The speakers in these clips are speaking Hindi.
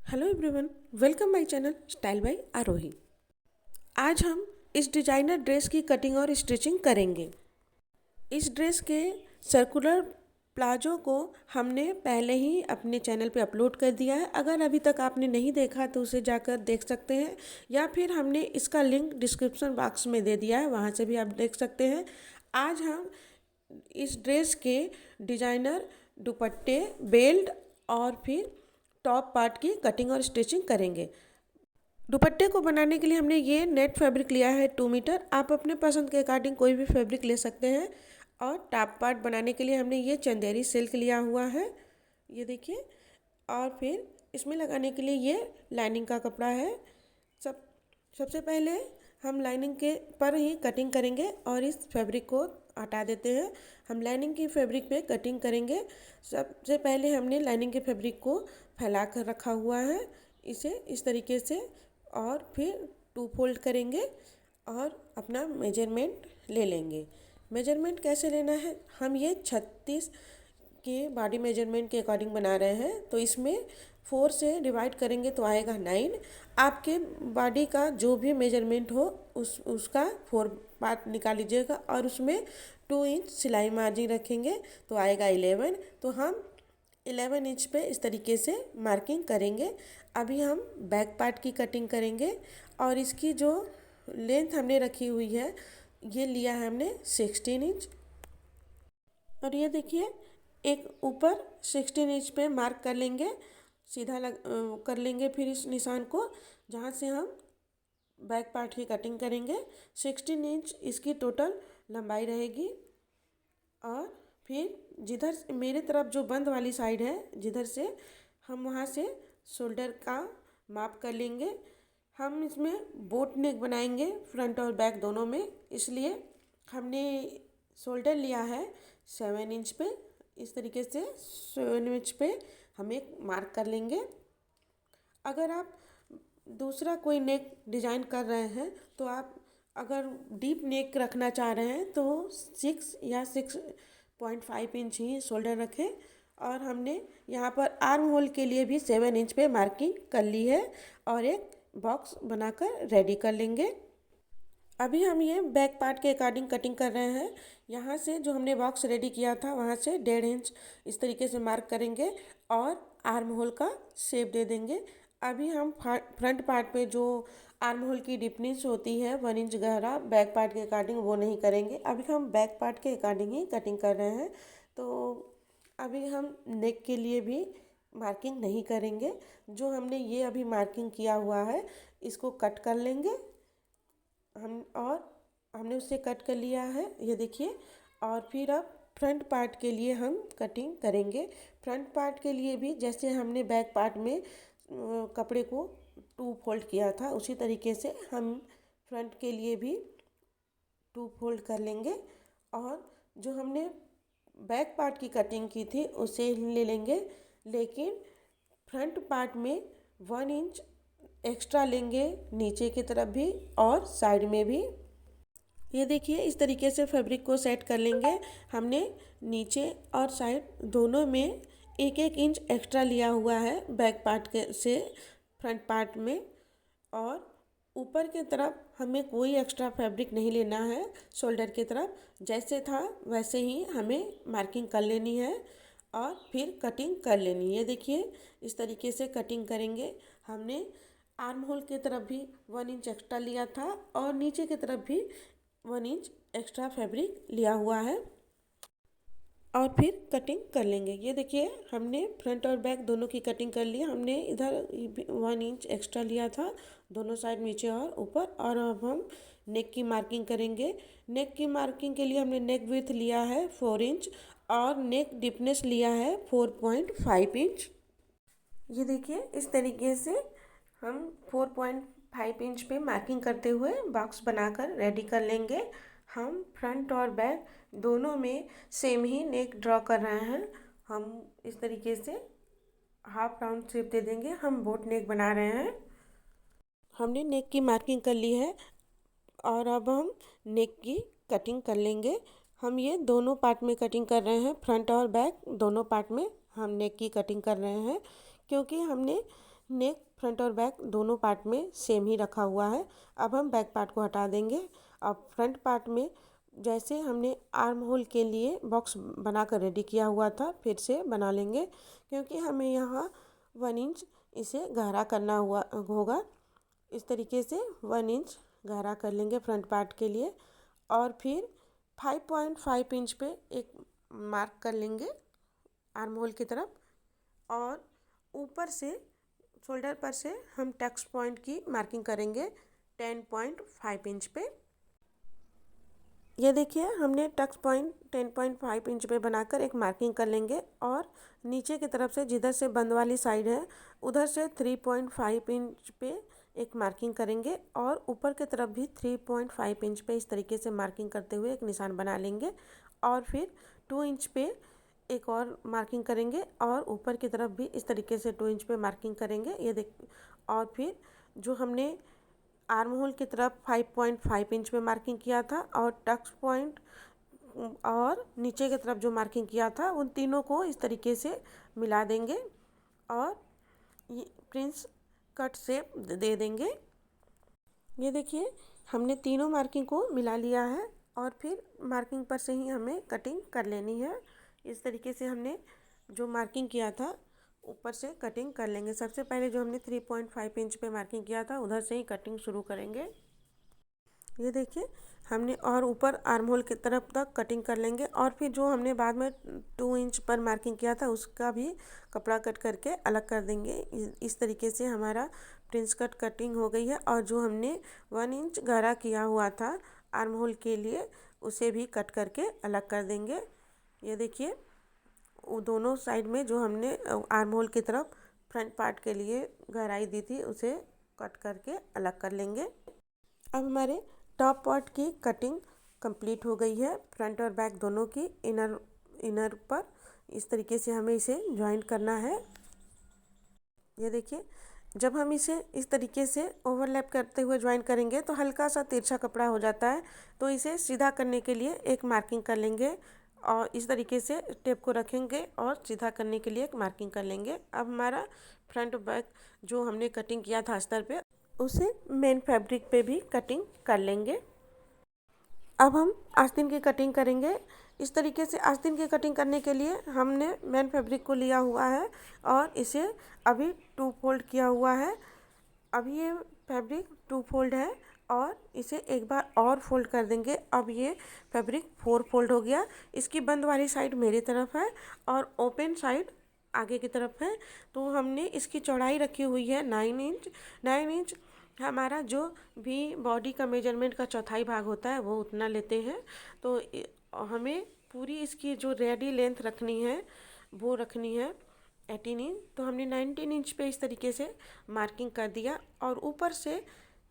Hello everyone, welcome my channel style by Aarohi. आज हम इस डिजाइनर ड्रेस की कटिंग और स्टिचिंग करेंगे। इस ड्रेस के सर्कुलर प्लाजो को हमने पहले ही अपने चैनल पे अपलोड कर दिया है। अगर अभी तक आपने नहीं देखा तो उसे जाकर देख सकते हैं, या फिर हमने इसका लिंक डिस्क्रिप्शन बॉक्स में दे दिया है, वहाँ से भी आप देख सकते हैं। आज हम इस ड्रेस के डिजाइनर दुपट्टे, बेल्ट और फिर टॉप पार्ट की कटिंग और स्टिचिंग करेंगे। दुपट्टे को बनाने के लिए हमने ये नेट फैब्रिक लिया है 2 मीटर। आप अपने पसंद के अकॉर्डिंग कोई भी फैब्रिक ले सकते हैं। और टॉप पार्ट बनाने के लिए हमने ये चंदेरी सिल्क लिया हुआ है, ये देखिए। और फिर इसमें लगाने के लिए ये लाइनिंग का कपड़ा है। सबसे पहले हम लाइनिंग के पर ही कटिंग करेंगे और इस फैब्रिक को हटा देते हैं। हम लाइनिंग की फैब्रिक पे कटिंग करेंगे। सबसे पहले हमने लाइनिंग के फैब्रिक को फैला कर रखा हुआ है, इसे इस तरीके से, और फिर 2 फोल्ड करेंगे और अपना मेजरमेंट ले लेंगे। मेजरमेंट कैसे लेना है, हम ये 36 के बॉडी मेजरमेंट के अकॉर्डिंग बना रहे हैं, तो इसमें 4 से डिवाइड करेंगे तो आएगा 9। आपके बॉडी का जो भी मेजरमेंट हो उसका 4 पार्ट निकाल लीजिएगा और उसमें 2 इंच सिलाई मार्जिन रखेंगे तो आएगा 11। तो हम 11 इंच पे इस तरीके से मार्किंग करेंगे। अभी हम बैक पार्ट की कटिंग करेंगे और इसकी जो लेंथ हमने रखी हुई है, ये लिया है हमने 16 इंच। और ये देखिए, एक ऊपर 16 इंच पे मार्क कर लेंगे, सीधा कर लेंगे फिर इस निशान को, जहाँ से हम बैक पार्ट की कटिंग करेंगे। 16 इंच इसकी टोटल लंबाई रहेगी। और फिर जिधर मेरे तरफ जो बंद वाली साइड है, जिधर से हम वहाँ से शोल्डर का माप कर लेंगे। हम इसमें बोट नेक बनाएंगे फ्रंट और बैक दोनों में, इसलिए हमने शोल्डर लिया है 7 इंच पे। इस तरीके से 7 इंच पे हम एक मार्क कर लेंगे। अगर आप दूसरा कोई नेक डिजाइन कर रहे हैं तो आप अगर डीप नेक रखना चाह रहे हैं तो 6 या 6.5 इंच ही शोल्डर रखें। और हमने यहाँ पर आर्म होल के लिए भी 7 इंच पे मार्किंग कर ली है और एक बॉक्स बनाकर रेडी कर लेंगे। अभी हम ये बैक पार्ट के अकॉर्डिंग कटिंग कर रहे हैं। यहाँ से जो हमने बॉक्स रेडी किया था वहाँ से 1.5 इंच इस तरीके से मार्क करेंगे और आर्म होल का शेप दे देंगे। अभी हम फ्रंट पार्ट पे जो आर्म होल की डिपनेस होती है 1 इंच गहरा, बैक पार्ट के अकॉर्डिंग वो नहीं करेंगे। अभी हम बैक पार्ट के अकॉर्डिंग ही कटिंग कर रहे हैं। तो अभी हम नेक के लिए भी मार्किंग नहीं करेंगे। जो हमने ये अभी मार्किंग किया हुआ है इसको कट कर लेंगे हमने उससे कट कर लिया है, ये देखिए। और फिर अब फ्रंट पार्ट के लिए हम कटिंग करेंगे। फ्रंट पार्ट के लिए भी जैसे हमने बैक पार्ट में कपड़े को 2 फोल्ड किया था, उसी तरीके से हम फ्रंट के लिए भी 2 फोल्ड कर लेंगे। और जो हमने बैक पार्ट की कटिंग की थी उसे ले लेंगे, लेकिन फ्रंट पार्ट में 1 इंच एक्स्ट्रा लेंगे, नीचे की तरफ भी और साइड में भी। ये देखिए, इस तरीके से फैब्रिक को सेट कर लेंगे। हमने नीचे और साइड दोनों में 1-1 इंच एक्स्ट्रा लिया हुआ है बैक पार्ट के से फ्रंट पार्ट में। और ऊपर की तरफ हमें कोई एक्स्ट्रा फैब्रिक नहीं लेना है। शोल्डर की तरफ जैसे था वैसे ही हमें मार्किंग कर लेनी है और फिर कटिंग कर लेनी है। ये देखिए, इस तरीके से कटिंग करेंगे। हमने आर्म होल की तरफ भी 1 इंच एक्स्ट्रा लिया था और नीचे की तरफ भी 1 इंच एक्स्ट्रा फैब्रिक लिया हुआ है और फिर कटिंग कर लेंगे। ये देखिए, हमने फ्रंट और बैक दोनों की कटिंग कर ली। हमने इधर 1 इंच एक्स्ट्रा लिया था दोनों साइड, नीचे और ऊपर। और अब हम नेक की मार्किंग करेंगे। नेक की मार्किंग के लिए हमने नेक विड्थ लिया है 4 इंच और नेक डीपनेस लिया है 4.5 इंच। ये देखिए, इस तरीके से हम 4.5 इंच पे मार्किंग करते हुए बॉक्स बनाकर रेडी कर लेंगे। हम फ्रंट और बैक दोनों में सेम ही नेक ड्रॉ कर रहे हैं। हम इस तरीके से हाफ राउंड शेप दे देंगे। हम बोट नेक बना रहे हैं। हमने नेक की मार्किंग कर ली है और अब हम नेक की कटिंग कर लेंगे। हम ये दोनों पार्ट में कटिंग कर रहे हैं, फ्रंट और बैक दोनों पार्ट में हम नेक की कटिंग कर रहे हैं, क्योंकि हमने नेक फ्रंट और बैक दोनों पार्ट में सेम ही रखा हुआ है। अब हम बैक पार्ट को हटा देंगे। अब फ्रंट पार्ट में जैसे हमने आर्म होल के लिए बॉक्स बनाकर रेडी किया हुआ था फिर से बना लेंगे, क्योंकि हमें यहाँ 1 इंच इसे गहरा करना हुआ होगा। इस तरीके से 1 इंच गहरा कर लेंगे फ्रंट पार्ट के लिए और फिर 5.5 इंच पे एक मार्क कर लेंगे आर्म होल की तरफ, और ऊपर से शोल्डर पर से हम टक्स पॉइंट की मार्किंग करेंगे 10.5 इंच पे। ये देखिए हमने टक्स पॉइंट 10.5 इंच पे बनाकर एक मार्किंग कर लेंगे और नीचे की तरफ से जिधर से बंद वाली साइड है उधर से 3.5 इंच पे एक मार्किंग करेंगे और ऊपर की तरफ भी 3.5 इंच पे इस तरीके से मार्किंग करते हुए एक निशान बना लेंगे और फिर 2 इंच पे एक और मार्किंग करेंगे और ऊपर की तरफ भी इस तरीके से 2 इंच पे मार्किंग करेंगे। ये देख, और फिर जो हमने आर्म होल की तरफ 5.5 इंच पे मार्किंग किया था और टक्स पॉइंट और नीचे की तरफ जो मार्किंग किया था उन तीनों को इस तरीके से मिला देंगे और ये प्रिंस कट शेप दे देंगे। ये देखिए हमने तीनों मार्किंग को मिला लिया है और फिर मार्किंग पर से ही हमें कटिंग कर लेनी है। इस तरीके से हमने जो मार्किंग किया था ऊपर से कटिंग कर लेंगे। सबसे पहले जो हमने 3.5 इंच पे मार्किंग किया था उधर से ही कटिंग शुरू करेंगे। ये देखिए हमने और ऊपर आर्म होल की तरफ तक कटिंग कर लेंगे और फिर जो हमने बाद में 2 इंच पर मार्किंग किया था उसका भी कपड़ा कट करके अलग कर देंगे। इस तरीके से हमारा प्रिंस कट कटिंग हो गई है और जो हमने 1 इंच गहरा किया हुआ था आर्म होल के लिए उसे भी कट करके अलग कर देंगे। ये देखिए वो दोनों साइड में जो हमने आर्म होल की तरफ फ्रंट पार्ट के लिए गहराई दी थी उसे कट करके अलग कर लेंगे। अब हमारे टॉप पार्ट की कटिंग कंप्लीट हो गई है, फ्रंट और बैक दोनों की। इनर पर इस तरीके से हमें इसे ज्वाइन करना है। ये देखिए जब हम इसे इस तरीके से ओवरलैप करते हुए ज्वाइन करेंगे तो हल्का सा तिरछा कपड़ा हो जाता है, तो इसे सीधा करने के लिए एक मार्किंग कर लेंगे और इस तरीके से टेप को रखेंगे और सीधा करने के लिए एक मार्किंग कर लेंगे। अब हमारा फ्रंट बैक जो हमने कटिंग किया था अस्तर पे उसे मेन फैब्रिक पे भी कटिंग कर लेंगे। अब हम आस्तीन की कटिंग करेंगे। इस तरीके से आस्तीन की कटिंग करने के लिए हमने मेन फैब्रिक को लिया हुआ है और इसे अभी 2 फोल्ड किया हुआ है। अभी ये फैब्रिक 2 फोल्ड है और इसे एक बार और फोल्ड कर देंगे। अब ये फैब्रिक 4 फोल्ड हो गया। इसकी बंद वाली साइड मेरी तरफ है और ओपन साइड आगे की तरफ है। तो हमने इसकी चौड़ाई रखी हुई है 9 इंच। 9 इंच हमारा जो भी बॉडी का मेजरमेंट का चौथाई भाग होता है वो उतना लेते हैं। तो हमें पूरी इसकी जो रेडी लेंथ रखनी है वो रखनी है 18 इंच। तो हमने 19 इंच पे इस तरीके से मार्किंग कर दिया और ऊपर से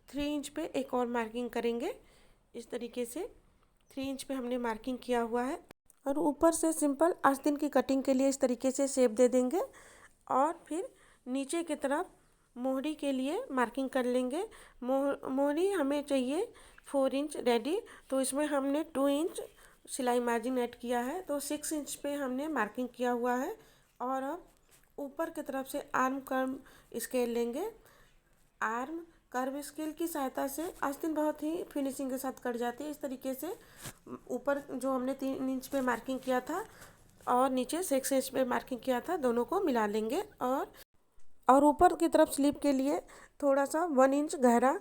3 इंच पे एक और मार्किंग करेंगे। इस तरीके से 3 इंच पे हमने मार्किंग किया हुआ है और ऊपर से सिंपल आस्तीन की कटिंग के लिए इस तरीके से शेप दे देंगे और फिर नीचे की तरफ मोहरी के लिए मार्किंग कर लेंगे। मोहरी हमें चाहिए 4 इंच रेडी, तो इसमें हमने 2 इंच सिलाई मार्जिन ऐड किया है, तो 6 इंच पे हमने मार्किंग किया हुआ है। और अब ऊपर की तरफ से आर्म कर्व स्केल लेंगे। आर्म कर्व स्केल की सहायता से आस्तीन बहुत ही फिनिशिंग के साथ कट जाती है। इस तरीके से ऊपर जो हमने 3 इंच पे मार्किंग किया था और नीचे 6 इंच पे मार्किंग किया था दोनों को मिला लेंगे और ऊपर की तरफ स्लीव के लिए थोड़ा सा 1 इंच गहरा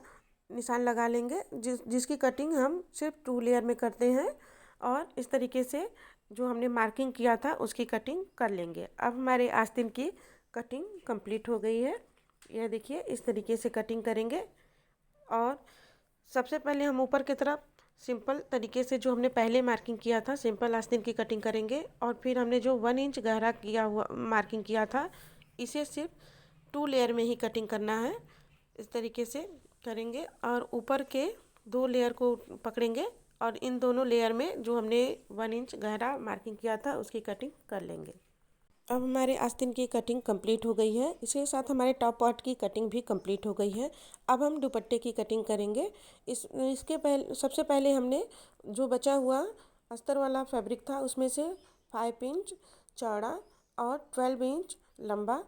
निशान लगा लेंगे, जिसकी कटिंग हम सिर्फ 2 लेयर में करते हैं। और इस तरीके से जो हमने मार्किंग किया था उसकी कटिंग कर लेंगे। अब हमारे आस्तीन की कटिंग कंप्लीट हो गई है। यह देखिए इस तरीके से कटिंग करेंगे और सबसे पहले हम ऊपर की तरफ सिंपल तरीके से जो हमने पहले मार्किंग किया था सिंपल आस्तीन की कटिंग करेंगे और फिर हमने जो 1 इंच गहरा किया हुआ मार्किंग किया था इसे सिर्फ 2 लेयर में ही कटिंग करना है। इस तरीके से करेंगे और ऊपर के 2 लेयर को पकड़ेंगे और इन दोनों लेयर में जो हमने 1 इंच गहरा मार्किंग किया था उसकी कटिंग कर लेंगे। अब हमारे आस्तीन की कटिंग कंप्लीट हो गई है। इसके साथ हमारे टॉप पार्ट की कटिंग भी कंप्लीट हो गई है। अब हम दुपट्टे की कटिंग करेंगे। इसके पहले सबसे पहले हमने जो बचा हुआ अस्तर वाला फैब्रिक था उसमें से 5 इंच चौड़ा और 12 इंच लंबा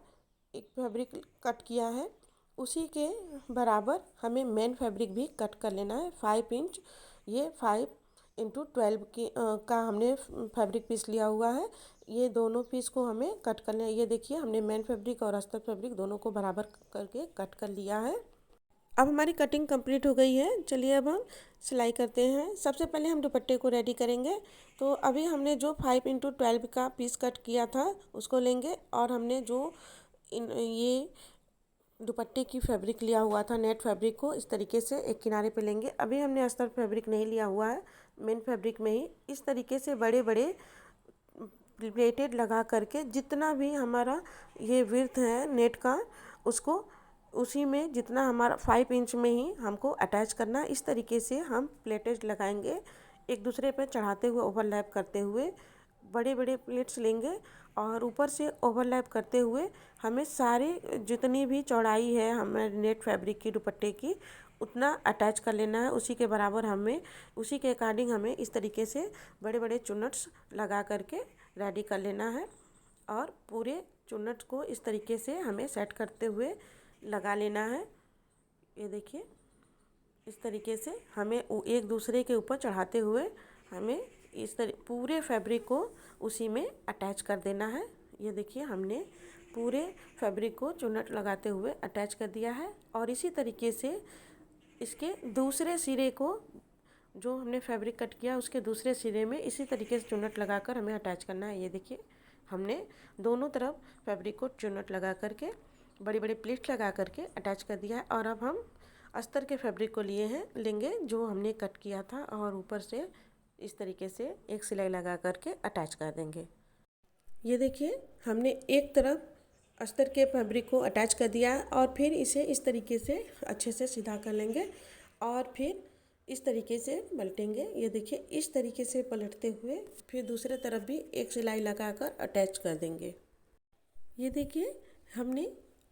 एक फैब्रिक कट किया है उसी के बराबर हमें मेन फैब्रिक भी कट कर लेना है 5 इंच। ये 5 × 12 का हमने फैब्रिक पीस लिया हुआ है। ये दोनों पीस को हमें कट कर लेना है। ये देखिए हमने मेन फैब्रिक और अस्तर फैब्रिक दोनों को बराबर करके कट कर लिया है। अब हमारी कटिंग कंप्लीट हो गई है। चलिए अब हम सिलाई करते हैं। सबसे पहले हम दुपट्टे को रेडी करेंगे। तो अभी हमने जो 5 × 12 का पीस कट किया था उसको लेंगे और हमने जो ये दुपट्टे की फैब्रिक लिया हुआ था नेट फैब्रिक को इस तरीके से एक किनारे पे लेंगे। अभी हमने अस्तर फैब्रिक नहीं लिया हुआ है, मेन फैब्रिक में ही इस तरीके से बड़े बड़े प्लेटेड लगा करके जितना भी हमारा ये विड्थ है नेट का उसको उसी में जितना हमारा 5 इंच में ही हमको अटैच करना। इस तरीके से हम प्लेटेज लगाएंगे एक दूसरे पर चढ़ाते हुए ओवरलैप करते हुए बड़े बड़े प्लेट्स लेंगे और ऊपर से ओवरलैप करते हुए हमें सारे जितनी भी चौड़ाई है हमारे नेट फैब्रिक की दुपट्टे की उतना अटैच कर लेना है। उसी के बराबर हमें उसी के अकॉर्डिंग हमें इस तरीके से बड़े बड़े चुन्नट्स लगा करके रेडी कर लेना है और पूरे चुन्नट्स को इस तरीके से हमें सेट करते हुए लगा लेना है। ये देखिए इस तरीके से हमें एक दूसरे के ऊपर चढ़ाते हुए हमें इस पूरे फैब्रिक को उसी में अटैच कर देना है। ये देखिए हमने पूरे फैब्रिक को चुन्नट लगाते हुए अटैच कर दिया है और इसी तरीके से इसके दूसरे सिरे को जो हमने फैब्रिक कट किया उसके दूसरे सिरे में इसी तरीके से चुन्नट लगाकर हमें अटैच करना है। ये देखिए हमने दोनों तरफ फैब्रिक को चुन्नट लगा करके बड़ी बड़ी प्लेट लगा करके अटैच कर दिया है और अब हम अस्तर के फैब्रिक को लेंगे जो हमने कट किया था और ऊपर से इस तरीके से एक सिलाई लगा करके अटैच कर देंगे। ये देखिए हमने एक तरफ अस्तर के फैब्रिक को अटैच कर दिया और फिर इसे इस तरीके से अच्छे से सीधा कर लेंगे और फिर इस तरीके से पलटेंगे। ये देखिए इस तरीके से पलटते हुए फिर दूसरे तरफ भी एक सिलाई लगाकर अटैच कर देंगे। ये देखिए हमने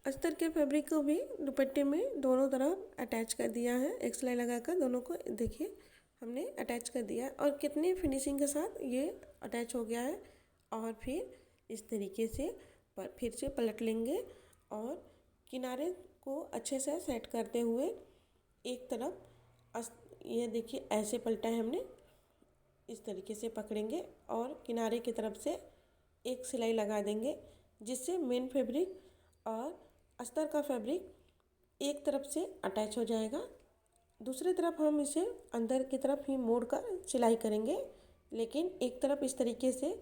अस्तर के फैब्रिक को भी दुपट्टे में दोनों तरफ अटैच कर दिया है। एक सिलाई लगाकर दोनों को देखिए हमने अटैच कर दिया और कितनी फिनिशिंग के साथ ये अटैच हो गया है। और फिर इस तरीके से फिर से पलट लेंगे और किनारे को अच्छे से सेट करते हुए एक तरफ ये देखिए ऐसे पलटा है हमने, इस तरीके से पकड़ेंगे और किनारे की तरफ से एक सिलाई लगा देंगे जिससे मेन फैब्रिक और अस्तर का फैब्रिक एक तरफ से अटैच हो जाएगा। दूसरी तरफ हम इसे अंदर की तरफ ही मोड़ कर सिलाई करेंगे, लेकिन एक तरफ इस तरीके से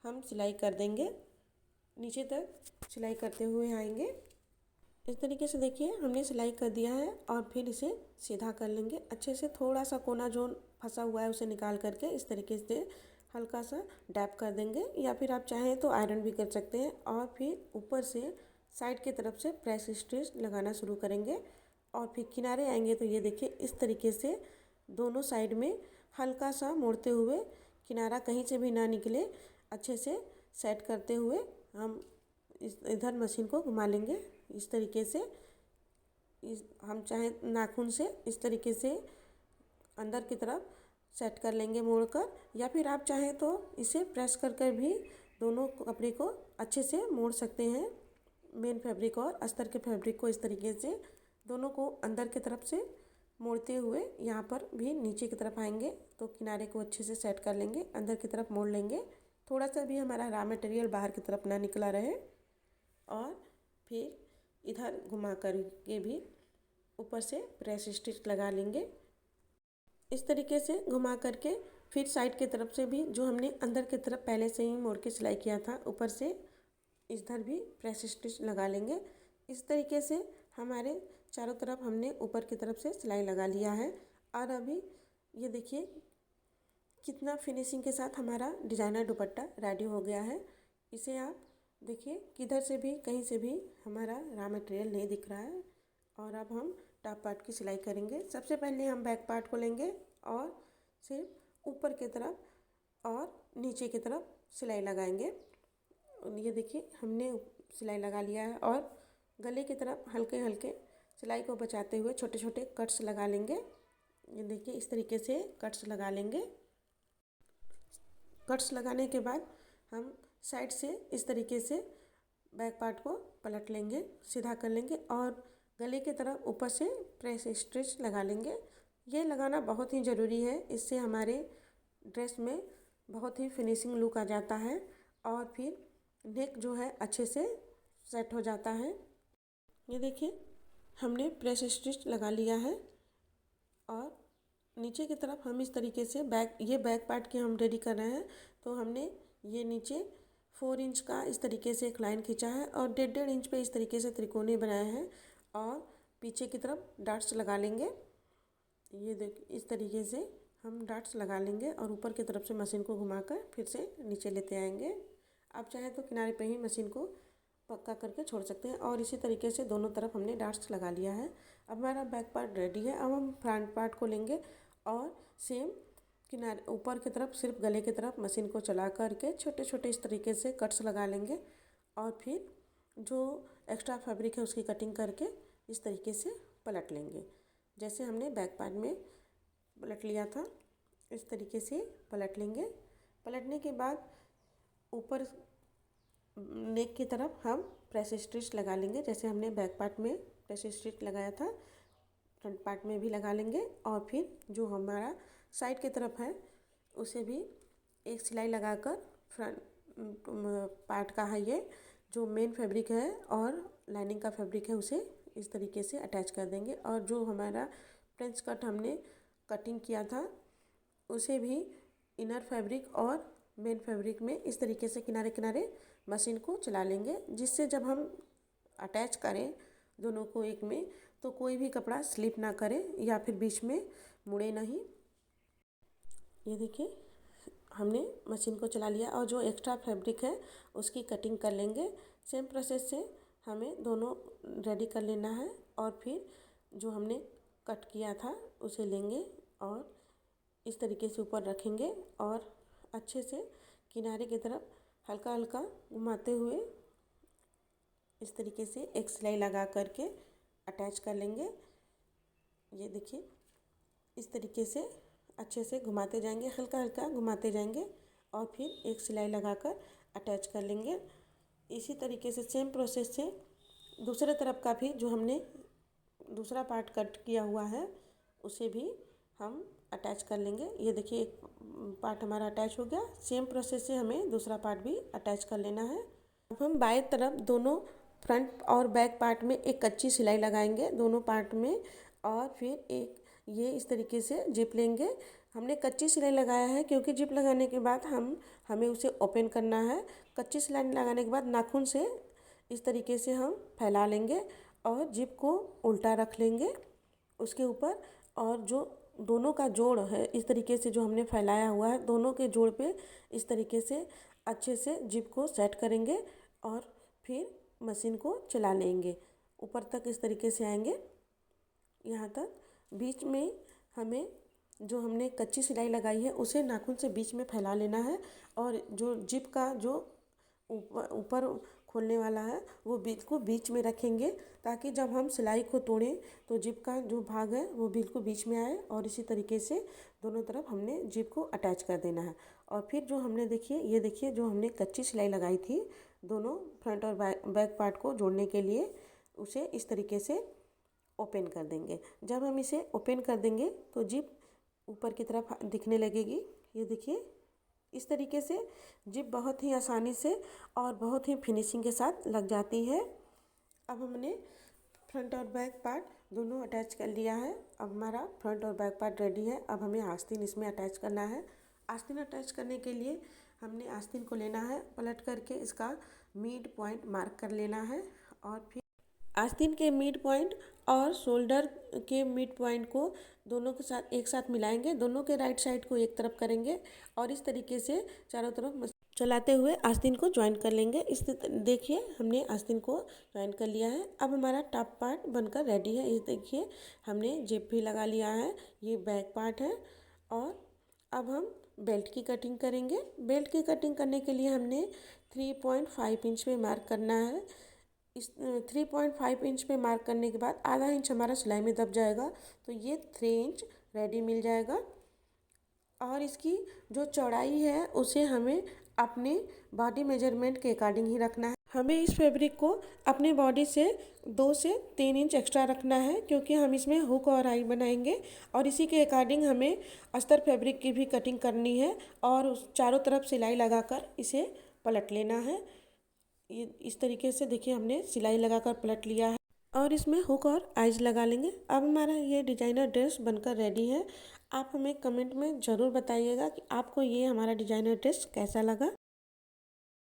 हम सिलाई कर देंगे, नीचे तक सिलाई करते हुए आएंगे। इस तरीके से देखिए हमने सिलाई कर दिया है और फिर इसे सीधा कर लेंगे अच्छे से। थोड़ा सा कोना जो फंसा हुआ है उसे निकाल करके इस तरीके से हल्का सा डैप कर देंगे या फिर आप चाहें तो आयरन भी कर सकते हैं। और फिर ऊपर से साइड की तरफ से प्रेस स्टिच लगाना शुरू करेंगे और फिर किनारे आएंगे तो ये देखिए इस तरीके से दोनों साइड में हल्का सा मोड़ते हुए किनारा कहीं से भी ना निकले अच्छे से सेट करते हुए हम इधर मशीन को घुमा लेंगे। इस तरीके से हम चाहे नाखून से इस तरीके से अंदर की तरफ सेट कर लेंगे मोड़कर, या फिर आप चाहें तो इसे प्रेस कर भी दोनों कपड़े को अच्छे से मोड़ सकते हैं। मेन फैब्रिक और अस्तर के फैब्रिक को इस तरीके से दोनों को अंदर की तरफ से मोड़ते हुए यहाँ पर भी नीचे की तरफ आएंगे तो किनारे को अच्छे से सेट कर लेंगे, अंदर की तरफ मोड़ लेंगे, थोड़ा सा भी हमारा रॉ मटेरियल बाहर की तरफ ना निकला रहे। और फिर इधर घुमा कर के भी ऊपर से प्रेस स्टिच लगा लेंगे। इस तरीके से घुमा करके फिर साइड की तरफ से भी जो हमने अंदर की तरफ पहले से ही मोड़ के सिलाई किया था ऊपर से इधर भी प्रेस स्टिच लगा लेंगे। इस तरीके से हमारे चारों तरफ हमने ऊपर की तरफ से सिलाई लगा लिया है। और अभी ये देखिए कितना फिनिशिंग के साथ हमारा डिज़ाइनर दुपट्टा रेडी हो गया है। इसे आप देखिए किधर से भी कहीं से भी हमारा रॉ मटेरियल नहीं दिख रहा है। और अब हम टॉप पार्ट की सिलाई करेंगे। सबसे पहले हम बैक पार्ट को लेंगे और सिर्फ ऊपर की तरफ और नीचे की तरफ सिलाई लगाएंगे। ये देखिए हमने सिलाई लगा लिया है और गले की तरफ हल्के हल्के सिलाई को बचाते हुए छोटे छोटे कट्स लगा लेंगे। ये देखिए इस तरीके से कट्स लगा लेंगे। कट्स लगाने के बाद हम साइड से इस तरीके से बैक पार्ट को पलट लेंगे, सीधा कर लेंगे और गले की तरफ ऊपर से प्रेस स्टिच लगा लेंगे। ये लगाना बहुत ही ज़रूरी है, इससे हमारे ड्रेस में बहुत ही फिनिशिंग लुक आ जाता है और फिर नेक जो है अच्छे से सेट हो जाता है। ये देखिए हमने प्रेस स्टिच लगा लिया है और नीचे की तरफ हम इस तरीके से बैक पार्ट के हम रेडी कर रहे हैं। तो हमने ये नीचे 4 इंच का इस तरीके से एक लाइन खींचा है और 1.5 इंच पे इस तरीके से त्रिकोणी बनाया है और पीछे की तरफ डॉट्स लगा लेंगे। ये देखिए इस तरीके से हम डॉट्स लगा लेंगे और ऊपर की तरफ से मशीन को घुमाकर फिर से नीचे लेते आएंगे। आप चाहे तो किनारे पे ही मशीन को पक्का करके छोड़ सकते हैं और इसी तरीके से दोनों तरफ हमने डॉट्स लगा लिया है। अब हमारा बैक पार्ट रेडी है। अब हम फ्रंट पार्ट को लेंगे और सेम किनारे ऊपर की तरफ सिर्फ गले की तरफ मशीन को चला करके छोटे छोटे इस तरीके से कट्स लगा लेंगे और फिर जो एक्स्ट्रा फैब्रिक है उसकी कटिंग करके इस तरीके से पलट लेंगे। जैसे हमने बैक पार्ट में पलट लिया था इस तरीके से पलट लेंगे। पलटने के बाद ऊपर नेक की तरफ हम प्रेस स्टिच लगा लेंगे। जैसे हमने बैक पार्ट में प्रेस स्टिच लगाया था फ्रंट पार्ट में भी लगा लेंगे और फिर जो हमारा साइड की तरफ है उसे भी एक सिलाई लगाकर फ्रंट पार्ट का है ये जो मेन फैब्रिक है और लाइनिंग का फैब्रिक है उसे इस तरीके से अटैच कर देंगे और जो हमारा फ्रेंच कट हमने कटिंग किया था उसे भी इनर फैब्रिक और मेन फैब्रिक में इस तरीके से किनारे किनारे मशीन को चला लेंगे, जिससे जब हम अटैच करें दोनों को एक में तो कोई भी कपड़ा स्लिप ना करे या फिर बीच में मुड़े नहीं। ये देखिए हमने मशीन को चला लिया और जो एक्स्ट्रा फैब्रिक है उसकी कटिंग कर लेंगे। सेम प्रोसेस से हमें दोनों रेडी कर लेना है और फिर जो हमने कट किया था उसे लेंगे और इस तरीके से ऊपर रखेंगे और अच्छे से किनारे की तरफ हल्का हल्का घुमाते हुए इस तरीके से एक सिलाई लगा करके अटैच कर लेंगे। ये देखिए इस तरीके से अच्छे से घुमाते जाएंगे, हल्का हल्का घुमाते जाएंगे और फिर एक सिलाई लगाकर अटैच कर लेंगे। इसी तरीके से सेम प्रोसेस से दूसरे तरफ का भी जो हमने दूसरा पार्ट कट किया हुआ है उसे भी हम अटैच कर लेंगे। ये देखिए एक पार्ट हमारा अटैच हो गया। सेम प्रोसेस से हमें दूसरा पार्ट भी अटैच कर लेना है। अब हम बाएं तरफ दोनों फ्रंट और बैक पार्ट में एक कच्ची सिलाई लगाएंगे दोनों पार्ट में और फिर एक ये इस तरीके से जिप लेंगे। हमने कच्ची सिलाई लगाया है क्योंकि जिप लगाने के बाद हमें उसे ओपन करना है। कच्ची सिलाई लगाने के बाद नाखून से इस तरीके से हम फैला लेंगे और जिप को उल्टा रख लेंगे उसके ऊपर और जो दोनों का जोड़ है इस तरीके से जो हमने फैलाया हुआ है दोनों के जोड़ पे इस तरीके से अच्छे से जिप को सेट करेंगे और फिर मशीन को चला लेंगे। ऊपर तक इस तरीके से आएंगे यहाँ तक। बीच में हमें जो हमने कच्ची सिलाई लगाई है उसे नाखून से बीच में फैला लेना है और जो जिप का जो ऊपर खोलने वाला है वो बिल्कुल बीच में रखेंगे ताकि जब हम सिलाई को तोड़ें तो जिप का जो भाग है वो बिल्कुल बीच में आए और इसी तरीके से दोनों तरफ हमने जिप को अटैच कर देना है। और फिर जो हमने ये देखिए जो हमने कच्ची सिलाई लगाई थी दोनों फ्रंट और बैक पार्ट को जोड़ने के लिए उसे इस तरीके से ओपन कर देंगे। जब हम इसे ओपन कर देंगे तो जिप ऊपर की तरफ दिखने लगेगी। ये देखिए इस तरीके से जिप बहुत ही आसानी से और बहुत ही फिनिशिंग के साथ लग जाती है। अब हमने फ्रंट और बैक पार्ट दोनों अटैच कर लिया है। अब हमारा फ्रंट और बैक पार्ट रेडी है। अब हमें आस्तीन इसमें अटैच करना है। आस्तीन अटैच करने के लिए हमने आस्तीन को लेना है, पलट करके इसका मिड पॉइंट मार्क कर लेना है और फिर आस्तीन के मिड पॉइंट और शोल्डर के मिड पॉइंट को दोनों के साथ एक साथ मिलाएंगे। दोनों के राइट साइड को एक तरफ करेंगे और इस तरीके से चारों तरफ चलाते हुए आस्तीन को ज्वाइन कर लेंगे। इस देखिए हमने आस्तीन को ज्वाइन कर लिया है। अब हमारा टॉप पार्ट बनकर रेडी है। इस देखिए हमने जिप भी लगा लिया है। ये बैक पार्ट है और अब हम बेल्ट की कटिंग करेंगे। बेल्ट की कटिंग करने के लिए हमने 3.5 इंच में मार्क करना है। इस 3.5 इंच पे मार्क करने के बाद आधा इंच हमारा सिलाई में दब जाएगा तो ये 3 इंच रेडी मिल जाएगा। और इसकी जो चौड़ाई है उसे हमें अपने बॉडी मेजरमेंट के अकॉर्डिंग ही रखना है। हमें इस फैब्रिक को अपने बॉडी से 2 से 3 इंच एक्स्ट्रा रखना है, क्योंकि हम इसमें हुक और आई बनाएंगे और इसी के अकॉर्डिंग हमें अस्तर फैब्रिक की भी कटिंग करनी है और उस चारों तरफ सिलाई लगाकर इसे पलट लेना है। ये इस तरीके से देखिए हमने सिलाई लगाकर पलट लिया है और इसमें हुक और आइज लगा लेंगे। अब हमारा ये डिजाइनर ड्रेस बनकर रेडी है। आप हमें कमेंट में ज़रूर बताइएगा कि आपको ये हमारा डिजाइनर ड्रेस कैसा लगा।